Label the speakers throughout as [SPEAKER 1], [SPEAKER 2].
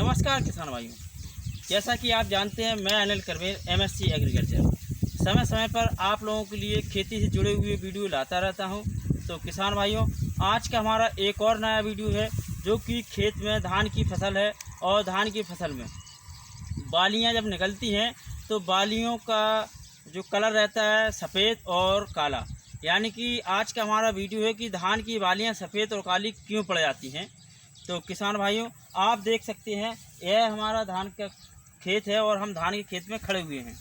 [SPEAKER 1] नमस्कार किसान भाइयों, जैसा कि आप जानते हैं मैं अनिल करवेर एमएससी एग्रीकल्चर समय समय पर आप लोगों के लिए खेती से जुड़े हुए वीडियो लाता रहता हूं। तो किसान भाइयों, आज का हमारा एक और नया वीडियो है जो कि खेत में धान की फसल है। और धान की फसल में बालियां जब निकलती हैं तो बालियों का जो कलर रहता है सफ़ेद और काला, यानी कि आज का हमारा वीडियो है कि धान की बालियां सफ़ेद और काली क्यों पड़ जाती हैं। तो किसान भाइयों, आप देख सकते हैं यह हमारा धान का खेत है और हम धान के खेत में खड़े हुए हैं।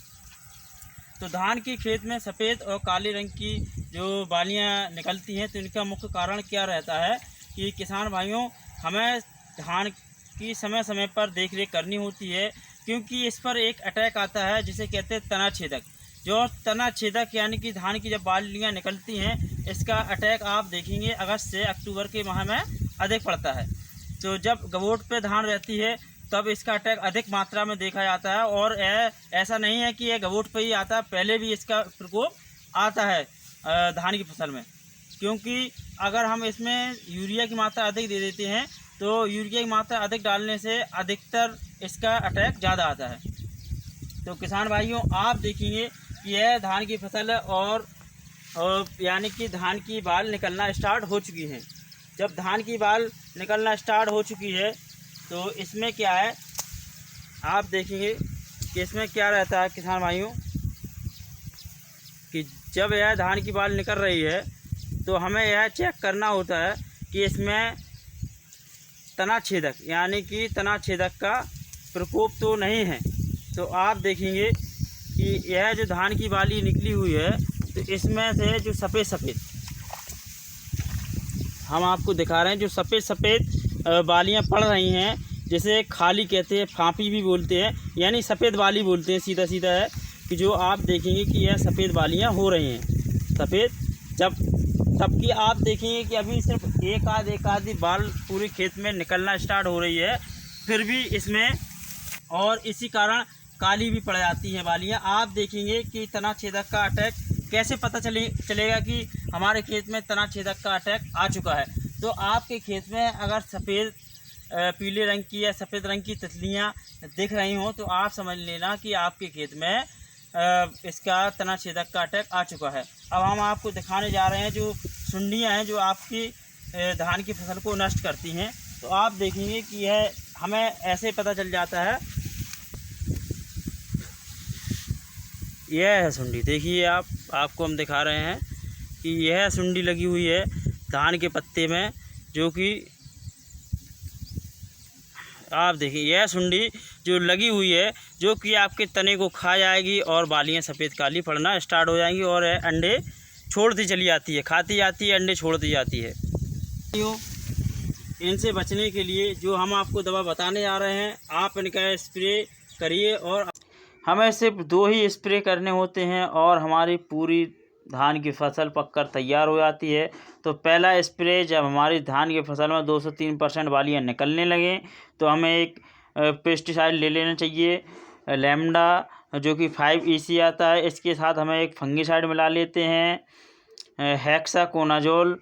[SPEAKER 1] तो धान के खेत में सफ़ेद और काले रंग की जो बालियां निकलती हैं तो इनका मुख्य कारण क्या रहता है कि किसान भाइयों, हमें धान की समय समय पर देख रेख करनी होती है, क्योंकि इस पर एक अटैक आता है जिसे कहते हैं तना छेदक। जो तना छेदक यानी कि धान की जब बालियां निकलती हैं, इसका अटैक आप देखेंगे अगस्त से अक्टूबर के माह में अधिक पड़ता है। तो जब गवोट पे धान रहती है तब इसका अटैक अधिक मात्रा में देखा जाता है। और ऐसा नहीं है कि यह गवोट पे ही आता है, पहले भी इसका प्रकोप आता है धान की फसल में। क्योंकि अगर हम इसमें यूरिया की मात्रा अधिक दे देते हैं तो यूरिया की मात्रा अधिक डालने से अधिकतर इसका अटैक ज़्यादा आता है। तो किसान भाइयों, आप देखेंगे कि यह धान की फसल है और यानी कि धान की बाल निकलना स्टार्ट हो चुकी हैं। जब धान की बाल निकलना स्टार्ट हो चुकी है तो इसमें क्या है, आप देखेंगे कि इसमें क्या रहता है किसान भाइयों, कि जब यह धान की बाल निकल रही है तो हमें यह चेक करना होता है कि इसमें तना छेदक यानी कि तना छेदक का प्रकोप तो नहीं है। तो आप देखेंगे कि यह जो धान की बाली निकली हुई है तो इसमें से जो सफ़ेद हम आपको दिखा रहे हैं, जो सफ़ेद बालियां पड़ रही हैं, जिसे खाली कहते हैं, फांपी भी बोलते हैं, यानी सफ़ेद बाली बोलते हैं। सीधा सीधा है कि जो आप देखेंगे कि यह सफ़ेद बालियां हो रही हैं सफ़ेद। तबकि आप देखेंगे कि अभी सिर्फ एक आधी बाल पूरे खेत में निकलना स्टार्ट हो रही है, फिर भी इसमें और इसी कारण काली भी पड़ जाती हैं बालियां। आप देखेंगे कि तना छेदक का अटैक कैसे पता चलेगा कि हमारे खेत में तना छेदक का अटैक आ चुका है। तो आपके खेत में अगर सफ़ेद पीले रंग की या सफ़ेद रंग की तितलियां दिख रही हों तो आप समझ लेना कि आपके खेत में इसका तना छेदक का अटैक आ चुका है। अब हम आपको दिखाने जा रहे हैं जो सुंडियां हैं जो आपकी धान की फसल को नष्ट करती हैं। तो आप देखेंगे कि यह हमें ऐसे पता चल जाता है। यह है सुंडी, देखिए आपको हम दिखा रहे हैं कि यह सुंडी लगी हुई है धान के पत्ते में, जो कि आप देखिए यह सुंडी जो लगी हुई है जो कि आपके तने को खा जाएगी और बालियां सफ़ेद काली पड़ना स्टार्ट हो जाएंगी और अंडे छोड़ती चली जाती है, खाती जाती है, अंडे छोड़ती जाती है। इनसे बचने के लिए जो हम आपको दवा बताने जा रहे हैं, आप इनका स्प्रे करिए। और हमें सिर्फ 2 ही स्प्रे करने होते हैं और हमारी पूरी धान की फसल पककर तैयार हो जाती है। तो पहला स्प्रे, जब हमारी धान की फसल में 2 से 3% बालियाँ निकलने लगें तो हमें एक पेस्टिसाइड ले लेना चाहिए, लैम्डा, जो कि 5EC आता है। इसके साथ हमें एक फंगिसाइड मिला लेते हैं, हेक्साकोनाजोल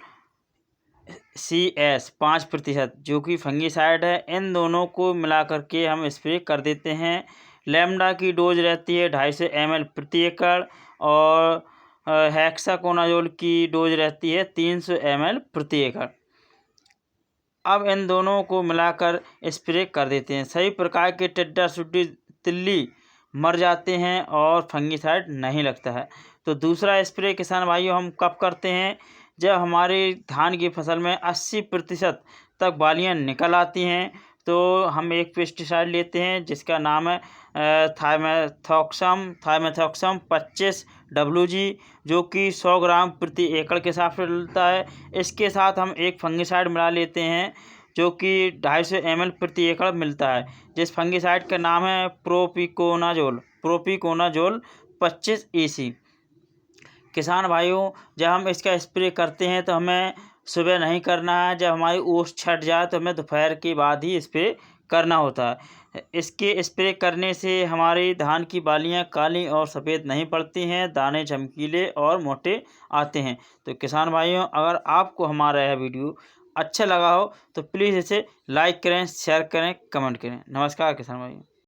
[SPEAKER 1] CS 5%, जो कि फंगिसाइड है। इन दोनों को मिला करके हम स्प्रे कर देते हैं। लैम्डा की डोज रहती है 250 ml प्रति एकड़ और हेक्साकोनाजोल की डोज रहती है 300 ml प्रति एकड़। अब इन दोनों को मिलाकर स्प्रे कर देते हैं। सभी प्रकार के टिड्डा सुड्डी तिल्ली मर जाते हैं और फंगिसाइड नहीं लगता है। तो दूसरा स्प्रे किसान भाइयों हम कब करते हैं, जब हमारी धान की फसल में 80% तक बालियां निकल आती हैं तो हम एक पेस्टिसाइड लेते हैं जिसका नाम है थाइमेथॉक्सम 25 WG, जो कि 100 ग्राम प्रति एकड़ के हिसाब से डलता है। इसके साथ हम एक फंगिसाइड मिला लेते हैं जो कि 250 ml प्रति एकड़ मिलता है, जिस फंगिसाइड का नाम है प्रोपिकोनाजोल 25EC। किसान भाइयों, जब हम इसका स्प्रे करते हैं तो हमें सुबह नहीं करना है, जब हमारी ओस छट जाए तो हमें दोपहर के बाद ही स्प्रे करना होता है। इसके स्प्रे करने से हमारी धान की बालियां काली और सफ़ेद नहीं पड़ती हैं, दाने चमकीले और मोटे आते हैं। तो किसान भाइयों, अगर आपको हमारा यह वीडियो अच्छा लगा हो तो प्लीज़ इसे लाइक करें, शेयर करें, कमेंट करें। नमस्कार किसान भाइयों।